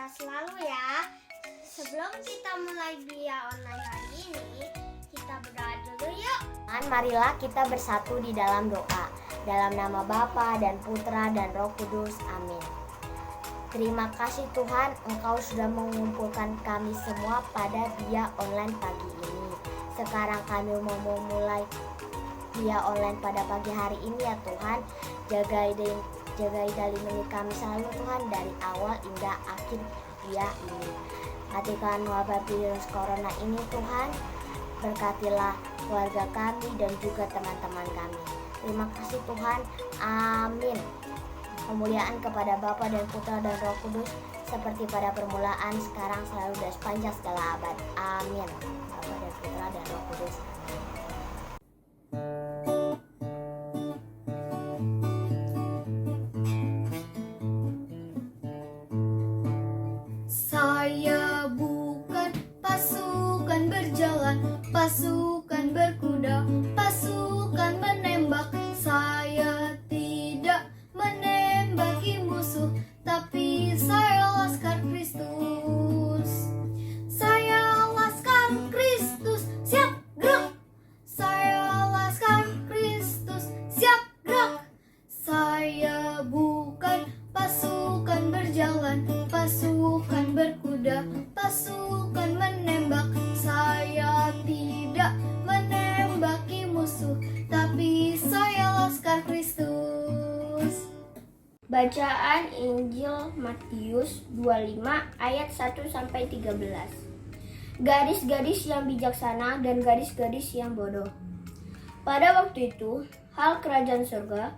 sehat selalu ya. Sebelum kita mulai Bia online hari ini, kita berdoa dulu yuk. Marilah kita bersatu di dalam doa. Dalam nama Bapa dan Putra dan Roh Kudus. Amin. Terima kasih Tuhan, Engkau sudah mengumpulkan kami semua pada Bia online pagi ini. Sekarang kami mau memulai Bia online pada pagi hari ini ya Tuhan. Jagai dan lindungi kami selalu Tuhan dari awal hingga akhir Bia ini. Matikan wabah virus corona ini Tuhan. Berkatilah keluarga kami dan juga teman-teman kami. Terima kasih Tuhan. Amin. Kemuliaan kepada Bapa dan Putra dan Roh Kudus seperti pada permulaan, sekarang, selalu dan sepanjang segala abad. Amin. Bapa dan Putra dan Roh Kudus. Saya bukan pasukan berjalan, pasukan berkuda, pasukan menembak. Saya tidak menembaki musuh, tapi saya laskar Kristus. Saya laskar Kristus, siap gerak. Saya laskar Kristus, siap gerak. Saya bukan pasukan berjalan, pasukan berkuda, pasukan menembak. Saya tidak menembaki musuh, tapi saya laskar Kristus. Bacaan Injil Matius 25 ayat 1-13. Gadis-gadis yang bijaksana dan gadis-gadis yang bodoh. Pada waktu itu, hal kerajaan surga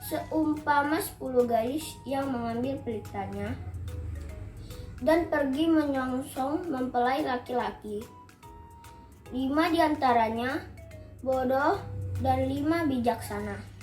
seumpama 10 gadis yang mengambil pelitanya dan pergi menyongsong mempelai laki-laki. 5 diantaranya bodoh dan 5 bijaksana.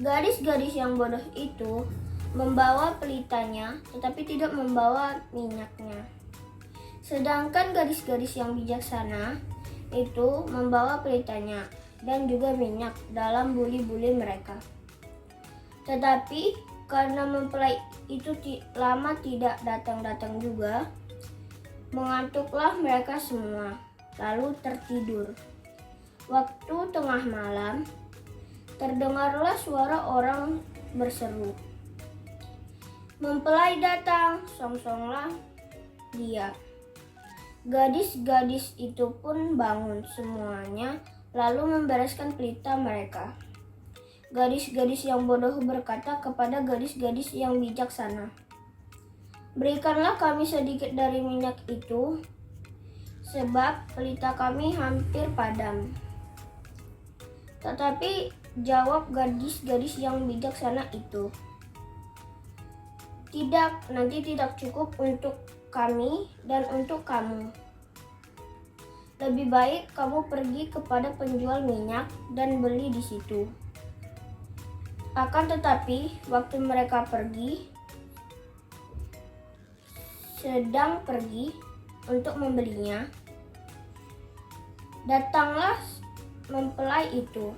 Gadis-gadis yang bodoh itu membawa pelitanya tetapi tidak membawa minyaknya. Sedangkan gadis-gadis yang bijaksana itu membawa pelitanya dan juga minyak dalam buli-buli mereka. Tetapi karena mempelai itu lama tidak datang-datang juga, mengantuklah mereka semua, lalu tertidur. Waktu tengah malam, terdengarlah suara orang berseru, "Mempelai datang, songsonglah dia." Gadis-gadis itu pun bangun semuanya, lalu membereskan pelita mereka. Gadis-gadis yang bodoh berkata kepada gadis-gadis yang bijaksana, "Berikanlah kami sedikit dari minyak itu, sebab pelita kami hampir padam." Tetapi jawab gadis-gadis yang bijaksana itu, "Tidak, nanti tidak cukup untuk kami dan untuk kamu. Lebih baik kamu pergi kepada penjual minyak dan beli di situ." Akan tetapi, waktu mereka sedang pergi untuk membelinya, datanglah mempelai itu,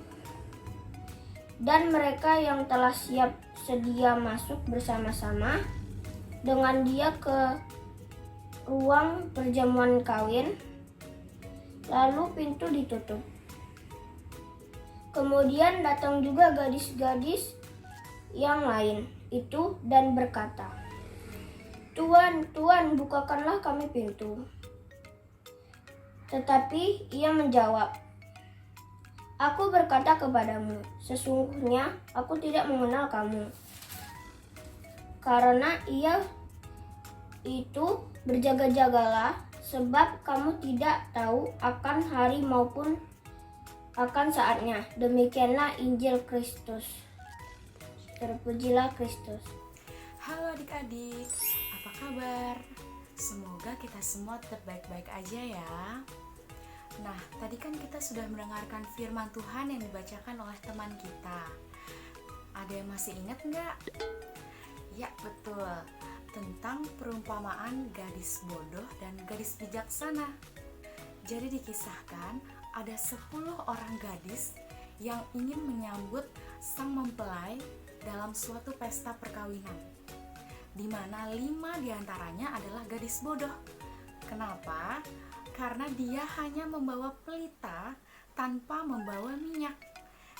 dan mereka yang telah siap sedia masuk bersama-sama dengan dia ke ruang perjamuan kawin, lalu pintu ditutup. Kemudian datang juga gadis-gadis yang lain itu dan berkata, "Tuan, Tuan, bukakanlah kami pintu." Tetapi ia menjawab, "Aku berkata kepadamu, sesungguhnya aku tidak mengenal kamu." Karena ia itu berjaga-jagalah, sebab kamu tidak tahu akan hari maupun akan saatnya. Demikianlah Injil Kristus. Terpujilah Kristus. Halo adik-adik, apa kabar? Semoga kita semua tetap baik-baik aja ya. Nah, tadi kan kita sudah mendengarkan firman Tuhan yang dibacakan oleh teman kita. Ada yang masih ingat nggak? Ya, betul. Tentang perumpamaan gadis bodoh dan gadis bijaksana. Jadi dikisahkan ada 10 orang gadis yang ingin menyambut sang mempelai dalam suatu pesta perkawinan. di mana 5 diantaranya adalah gadis bodoh. Kenapa? Karena dia hanya membawa pelita tanpa membawa minyak.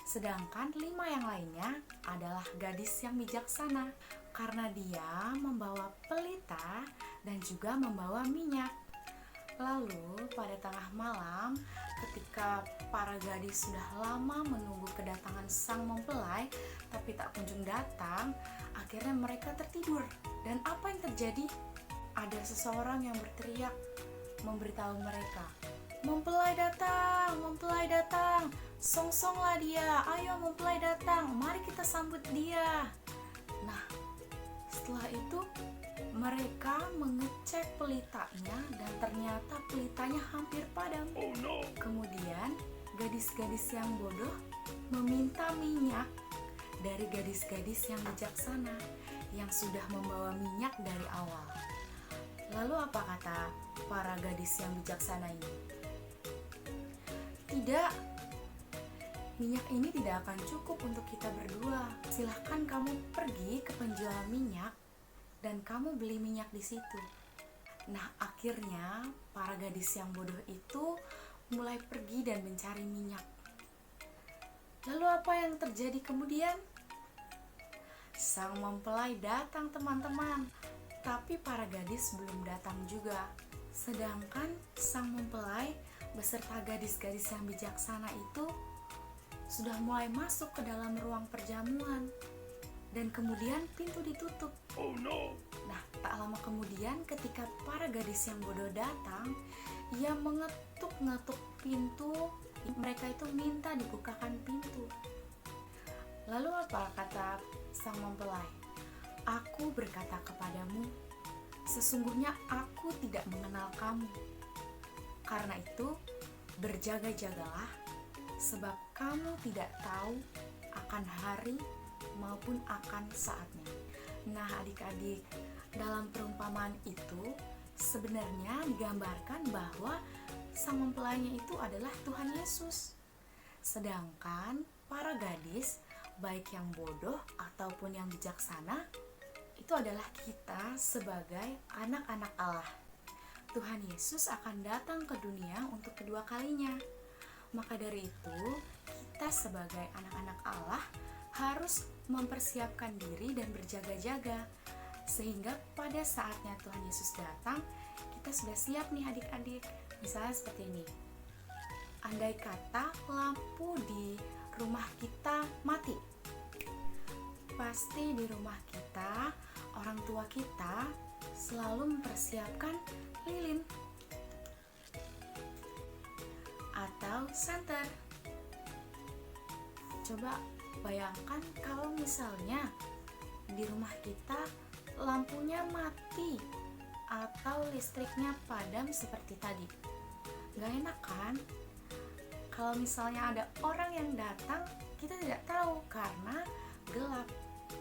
Sedangkan 5 yang lainnya adalah gadis yang bijaksana karena dia membawa pelita dan juga membawa minyak. Lalu pada tengah malam, ketika para gadis sudah lama menunggu kedatangan sang mempelai tapi tak kunjung datang, akhirnya mereka tertidur. Dan apa yang terjadi? Ada seseorang yang berteriak memberitahu mereka, "Mempelai datang, song-songlah dia, ayo mempelai datang, mari kita sambut dia." Nah, setelah itu mereka mengecek pelitanya dan ternyata pelitanya hampir padam. Kemudian gadis-gadis yang bodoh meminta minyak dari gadis-gadis yang bijaksana yang sudah membawa minyak dari awal. Lalu apa kata para gadis yang bijaksana ini? Tidak, minyak ini tidak akan cukup untuk kita berdua. Silahkan kamu pergi ke penjual minyak dan kamu beli minyak di situ. Nah, akhirnya para gadis yang bodoh itu mulai pergi dan mencari minyak. Lalu apa yang terjadi kemudian? Sang mempelai datang, teman-teman, tapi para gadis belum datang juga. Sedangkan sang mempelai beserta gadis-gadis yang bijaksana itu sudah mulai masuk ke dalam ruang perjamuan. Dan kemudian pintu ditutup. Nah, tak lama kemudian ketika para gadis yang bodoh datang, ia mengetuk-ngetuk pintu. Mereka itu minta dibukakan pintu. Lalu apa kata sang mempelai? "Aku berkata kepadamu, sesungguhnya aku tidak mengenal kamu. Karena itu, berjaga-jagalah, sebab kamu tidak tahu akan hari maupun akan saatnya." Nah, adik-adik, dalam perumpamaan itu sebenarnya digambarkan bahwa sang mempelainya itu adalah Tuhan Yesus. Sedangkan para gadis, baik yang bodoh ataupun yang bijaksana, itu adalah kita sebagai anak-anak Allah. Tuhan Yesus akan datang ke dunia untuk kedua kalinya. Maka dari itu, kita sebagai anak-anak Allah harus mempersiapkan diri dan berjaga-jaga sehingga pada saatnya Tuhan Yesus datang, kita sudah siap nih adik-adik. Misalnya seperti ini. Andai kata lampu di rumah kita mati, pasti di rumah kita, orang tua kita selalu mempersiapkan lilin atau senter. Coba bayangkan kalau misalnya di rumah kita lampunya mati atau listriknya padam seperti tadi. Gak enak kan? Kalau misalnya ada orang yang datang, kita tidak tahu karena gelap.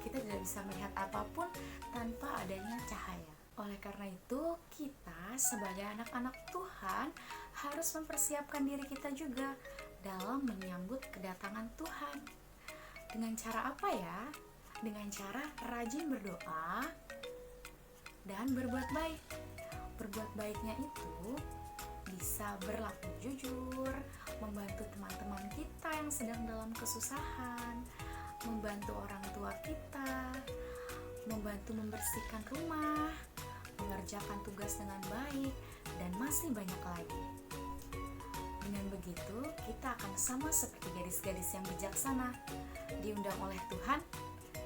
Kita tidak bisa melihat apapun tanpa adanya cahaya. Oleh karena itu, kita sebagai anak-anak Tuhan harus mempersiapkan diri kita juga dalam menyambut kedatangan Tuhan. Dengan cara apa ya? Dengan cara rajin berdoa dan berbuat baik. Berbuat baiknya itu bisa berlaku jujur, membantu teman-teman kita yang sedang dalam kesusahan, membantu orang tua kita, membantu membersihkan rumah, mengerjakan tugas dengan baik, dan masih banyak lagi. Dengan begitu, kita akan sama seperti gadis-gadis yang bijaksana, diundang oleh Tuhan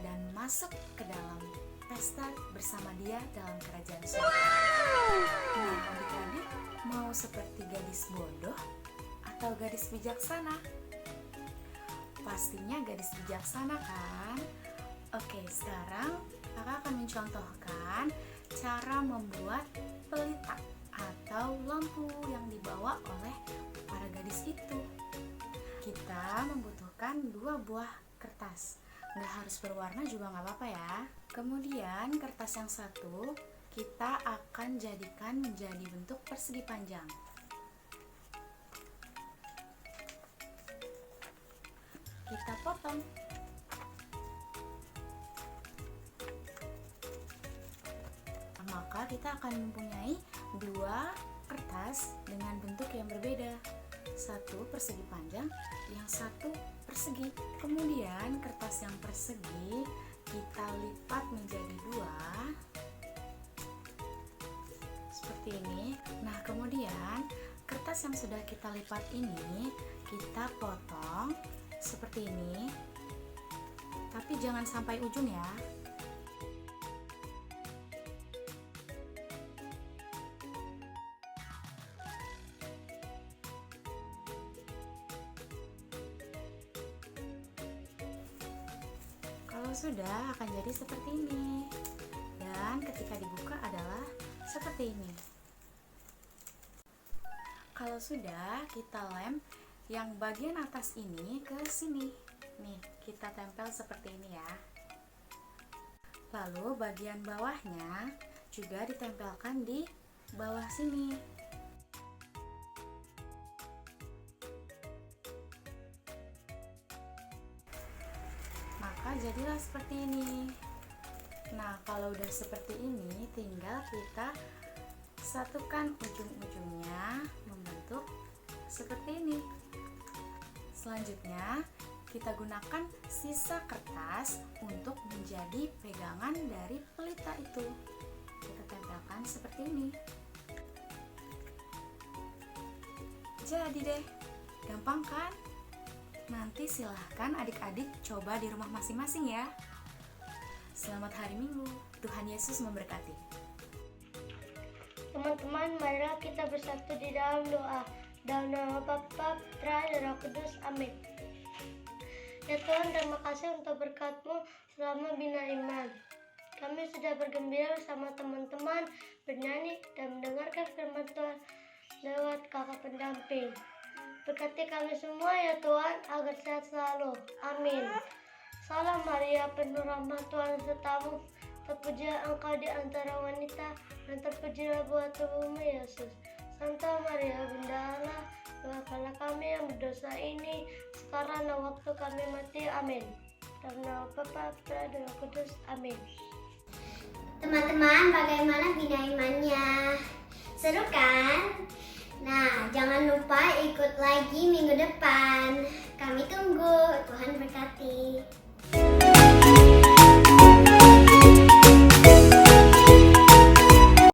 dan masuk ke dalam pesta bersama Dia dalam kerajaan surga. Nah, adik-adik mau seperti gadis bodoh atau gadis bijaksana? Pastinya gadis bijaksana kan? Oke, sekarang kakak akan mencontohkan cara membuat pelita atau lampu yang dibawa oleh para gadis itu. Kita membutuhkan 2 buah kertas. Nggak harus berwarna juga nggak apa-apa ya. Kemudian kertas yang satu kita akan jadikan menjadi bentuk persegi panjang. Kita potong. maka kita akan mempunyai dua kertas dengan bentuk yang berbeda. Satu persegi panjang, yang satu persegi. Kemudian kertas yang persegi kita lipat menjadi dua seperti ini. Nah, kemudian kertas yang sudah kita lipat ini kita potong seperti ini, tapi jangan sampai ujung ya. Kalau sudah akan jadi seperti ini, dan ketika dibuka adalah seperti ini. Kalau sudah, kita lem yang bagian atas ini ke sini. Nih, kita tempel seperti ini ya. Lalu bagian bawahnya juga ditempelkan di bawah sini. Maka jadilah seperti ini. Nah, kalau udah seperti ini, tinggal kita satukan ujung-ujungnya membentuk seperti ini. Selanjutnya, kita gunakan sisa kertas untuk menjadi pegangan dari pelita itu. Kita tempelkan seperti ini. Jadi deh, gampang kan? Nanti silahkan adik-adik coba di rumah masing-masing ya. Selamat hari Minggu, Tuhan Yesus memberkati. Teman-teman, marilah kita bersatu di dalam doa. Dalam nama Bapa, Putra, dan Roh Kudus. Amin. Ya Tuhan, terima kasih untuk berkat-Mu selama bina iman. Kami sudah bergembira bersama teman-teman, bernyanyi dan mendengarkan firman Tuhan lewat kakak pendamping. Berkati kami semua ya Tuhan, agar sehat selalu. Amin. Salam Maria, penuh rahmat, Tuhan sertamu. Terpujilah Engkau di antara wanita, dan terpujilah buah tubuhmu Yesus. Santa Maria, Bunda Allah, doakanlah kami yang berdosa ini, sekarang dan waktu kami mati. Amin. Dalam nama Bapa, Putra, dan Roh Kudus. Amin. Teman-teman, bagaimana bina imannya? Seru kan? Nah, jangan lupa ikut lagi minggu depan. Kami tunggu. Tuhan berkati.